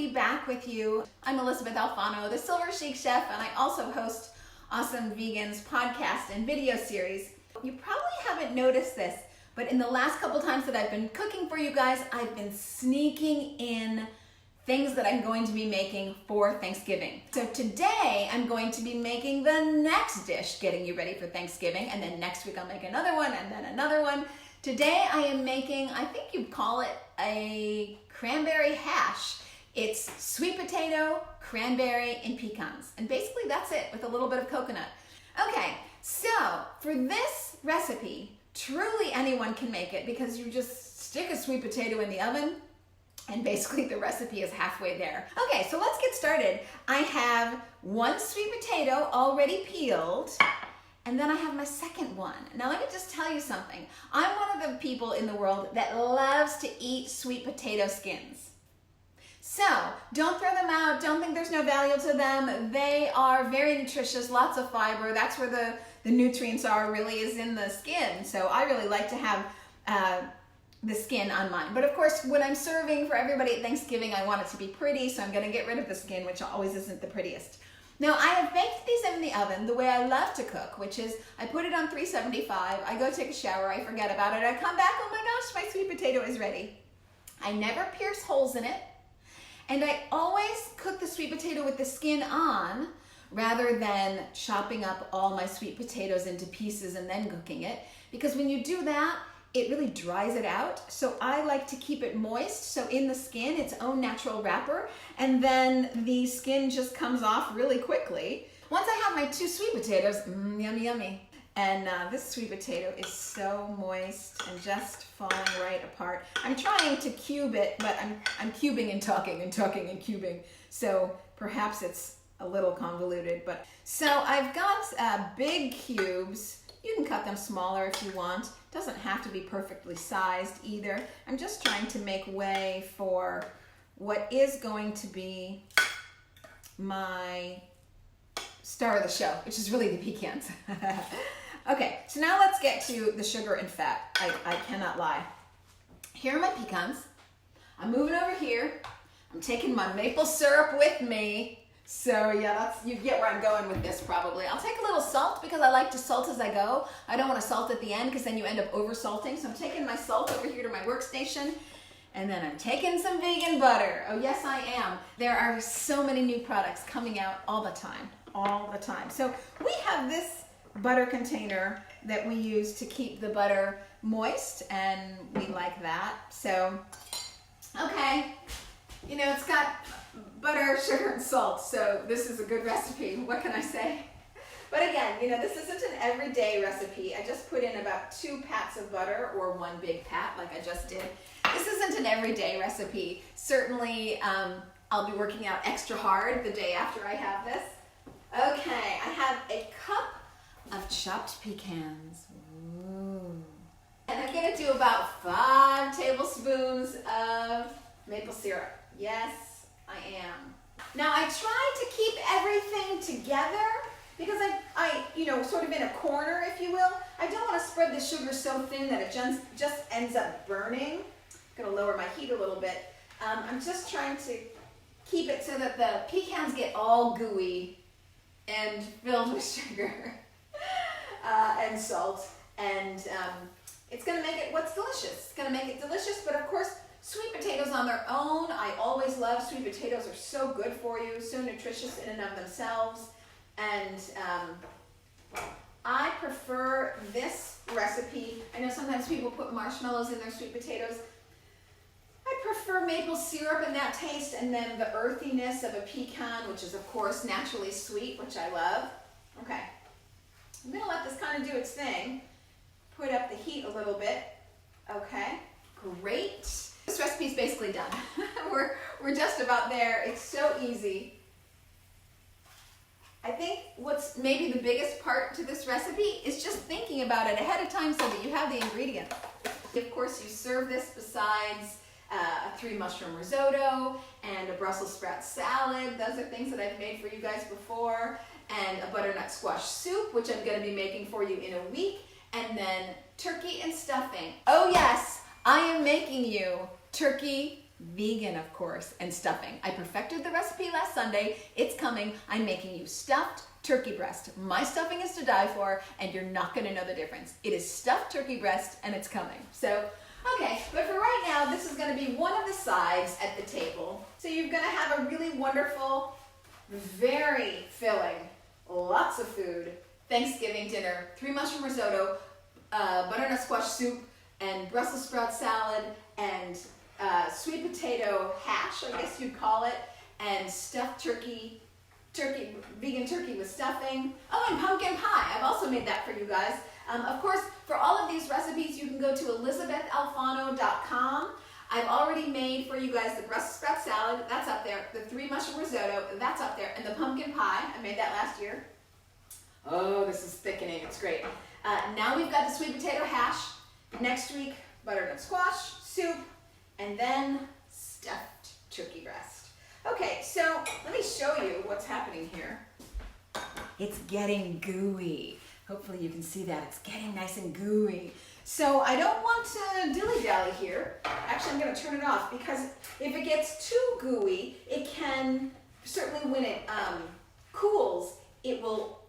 be back with you. I'm Elizabeth Alfano, the Silver Chic Chef, and I also host Awesome Vegans podcast and video series. You probably haven't noticed this, but in the last couple times that I've been cooking for you guys, I've been sneaking in things that I'm going to be making for Thanksgiving. So today I'm going to be making the next dish, getting you ready for Thanksgiving, and then next week I'll make another one and then another one. Today I am making, I think you'd call it a cranberry hash. It's sweet potato, cranberry, and pecans. And basically that's it with a little bit of coconut. Okay, so for this recipe, truly anyone can make it because you just stick a sweet potato in the oven and basically the recipe is halfway there. Okay, so let's get started. I have one sweet potato already peeled, and then I have my second one. Now let me just tell you something. I'm one of the people in the world that loves to eat sweet potato skins. So don't throw them out. Don't think there's no value to them. They are very nutritious, lots of fiber. That's where the nutrients are, really, is in the skin. So I really like to have the skin on mine. But of course, when I'm serving for everybody at Thanksgiving, I want it to be pretty, so I'm gonna get rid of the skin, which always isn't the prettiest. Now, I have baked these in the oven the way I love to cook, which is I put it on 375, I go take a shower, I forget about it, I come back, oh my gosh, my sweet potato is ready. I never pierce holes in it, and I always cook the sweet potato with the skin on, rather than chopping up all my sweet potatoes into pieces and then cooking it, because when you do that, it really dries it out. So I like to keep it moist, so in the skin, its own natural wrapper, and then the skin just comes off really quickly. Once I have my two sweet potatoes, yummy, yummy. And this sweet potato is so moist and just falling right apart. I'm trying to cube it, but I'm cubing and talking and talking and cubing. So perhaps it's a little convoluted, but. So I've got big cubes. You can cut them smaller if you want. Doesn't have to be perfectly sized either. I'm just trying to make way for what is going to be my star of the show, which is really the pecans. Okay, so now let's get to the sugar and fat. I cannot lie. Here are my pecans. I'm moving over here. I'm taking my maple syrup with me. So yeah, you get where I'm going with this probably. I'll take a little salt because I like to salt as I go. I don't want to salt at the end because then you end up over salting. So I'm taking my salt over here to my workstation, and then I'm taking some vegan butter. Oh yes, I am. There are so many new products coming out all the time. So we have this butter container that we use to keep the butter moist, and we like that. So, okay, you know, it's got butter, sugar, and salt, so this is a good recipe. What can I say? But again, you know, this isn't an everyday recipe. I just put in about 2 pats of butter, or 1 big pat like I just did. This isn't an everyday recipe. Certainly, I'll be working out extra hard the day after I have this. Okay, I have a cup of chopped pecans. Ooh. And I'm gonna do about 5 tablespoons of maple syrup. Yes, I am. Now I try to keep everything together because I you know, sort of in a corner, if you will. I don't want to spread the sugar so thin that it just ends up burning. I'm gonna lower my heat a little bit. I'm just trying to keep it so that the pecans get all gooey and filled with sugar and salt, and it's gonna make it what's delicious. It's gonna make it delicious, but of course, sweet potatoes on their own, I always love. Sweet potatoes are so good for you, so nutritious in and of themselves. And I prefer this recipe. I know sometimes people put marshmallows in their sweet potatoes. I prefer maple syrup and that taste, and then the earthiness of a pecan, which is of course naturally sweet, which I love. Okay, I'm gonna let this kind of do its thing. Put up the heat a little bit. Okay, great. This recipe is basically done. we're just about there. It's so easy. I think what's maybe the biggest part to this recipe is just thinking about it ahead of time so that you have the ingredients. Of course, you serve this besides a 3-mushroom risotto and a Brussels sprout salad. Those are things that I've made for you guys before. And a butternut squash soup, which I'm going to be making for you in a week. And then turkey and stuffing. Oh yes, I am making you turkey vegan, of course, and stuffing. I perfected the recipe last Sunday. It's coming. I'm making you stuffed turkey breast. My stuffing is to die for, and you're not going to know the difference. It is stuffed turkey breast, and it's coming. So, okay, but for right now, this is going to be one of the sides at the table. So you're going to have a really wonderful, very filling, lots of food Thanksgiving dinner. 3 mushroom risotto, butternut squash soup, and Brussels sprout salad, and sweet potato hash, I guess you'd call it, and stuffed turkey, vegan turkey with stuffing. Oh, and pumpkin pie. I've also made that for you guys. Of course, for all of these recipes, you can go to elizabethalfano.com. I've already made for you guys the Brussels sprout salad. That's up there. The 3 mushroom risotto. That's up there. And the pumpkin pie. I made that last year. Oh, this is thickening. It's great. Now we've got the sweet potato hash. Next week, butternut squash, soup, and then stuffed turkey breast. Okay, so let me show you what's happening here. It's getting gooey. Hopefully you can see that. It's getting nice and gooey. So I don't want to dilly-dally here. Actually, I'm going to turn it off because if it gets too gooey, it can, certainly when it cools, it will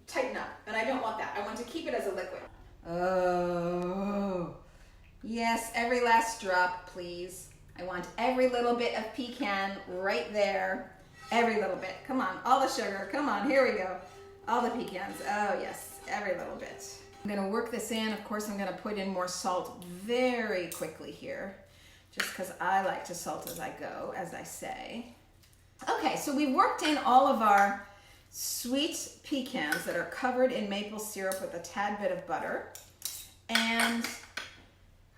tighten up. And I don't want that. I want to keep it as a liquid. Oh, yes, every last drop, please. I want every little bit of pecan right there. Every little bit. Come on, all the sugar. Come on, here we go. All the pecans. Oh, yes, every little bit. I'm going to work this in. Of course, I'm going to put in more salt very quickly here, just because I like to salt as I go, as I say. Okay, so we've worked in all of our sweet pecans that are covered in maple syrup with a tad bit of butter. And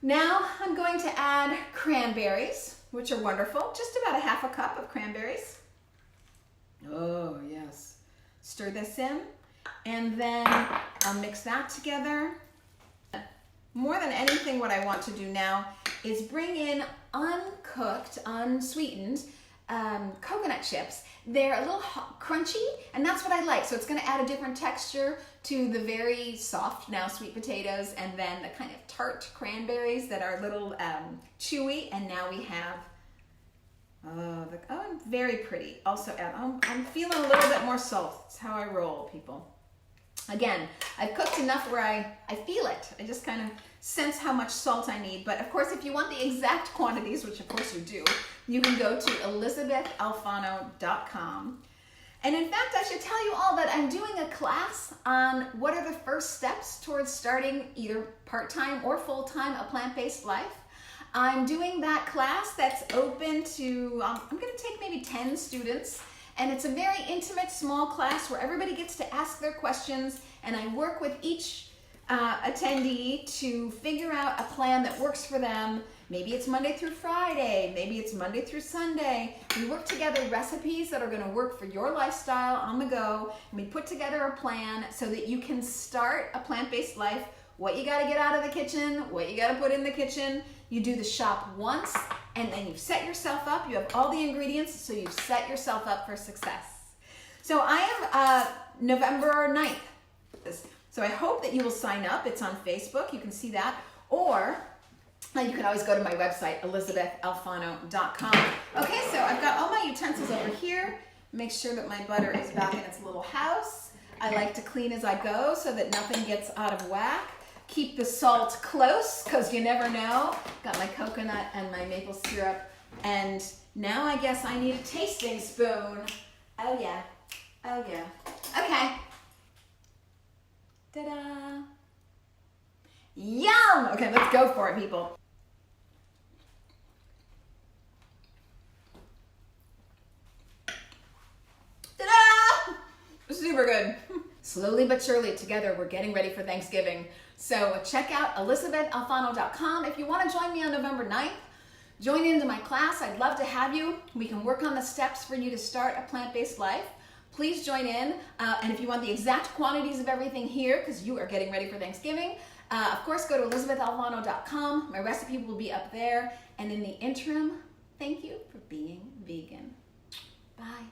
now I'm going to add cranberries, which are wonderful. Just about a half a cup of cranberries. Oh, yes. Stir this in, and then I'll mix that together. More than anything, what I want to do now is bring in uncooked, unsweetened coconut chips. They're a little crunchy, and that's what I like. So it's going to add a different texture to the very soft now sweet potatoes, and then the kind of tart cranberries that are a little chewy. And now we have very pretty. Also, I'm feeling a little bit more salt. That's how I roll, people. Again, I've cooked enough where I feel it. I just kind of sense how much salt I need. But of course, if you want the exact quantities, which of course you do, you can go to elizabethalfano.com. And in fact, I should tell you all that I'm doing a class on what are the first steps towards starting either part-time or full-time a plant-based life. I'm doing that class that's open to, I'm going to take maybe 10 students. And it's a very intimate, small class where everybody gets to ask their questions, and I work with each attendee to figure out a plan that works for them. Maybe it's Monday through Friday, maybe it's Monday through Sunday. We work together recipes that are going to work for your lifestyle on the go, and we put together a plan so that you can start a plant-based life. What you got to get out of the kitchen, what you got to put in the kitchen. You do the shop once, and then you've set yourself up. You have all the ingredients, so you've set yourself up for success. So I am November 9th. So I hope that you will sign up. It's on Facebook. You can see that. Or you can always go to my website, elizabethalfano.com. Okay, so I've got all my utensils over here. Make sure that my butter is back in its little house. I like to clean as I go so that nothing gets out of whack. Keep the salt close, because you never know. Got my coconut and my maple syrup. And now I guess I need a tasting spoon. Oh yeah. Oh yeah. Okay. Ta-da. Yum! Okay, let's go for it, people. Ta-da! Super good. Slowly but surely, together, we're getting ready for Thanksgiving. So check out elizabethalfano.com. If you want to join me on November 9th, join into my class. I'd love to have you. We can work on the steps for you to start a plant-based life. Please join in. And if you want the exact quantities of everything here, because you are getting ready for Thanksgiving, of course, go to elizabethalfano.com. My recipe will be up there. And in the interim, thank you for being vegan. Bye.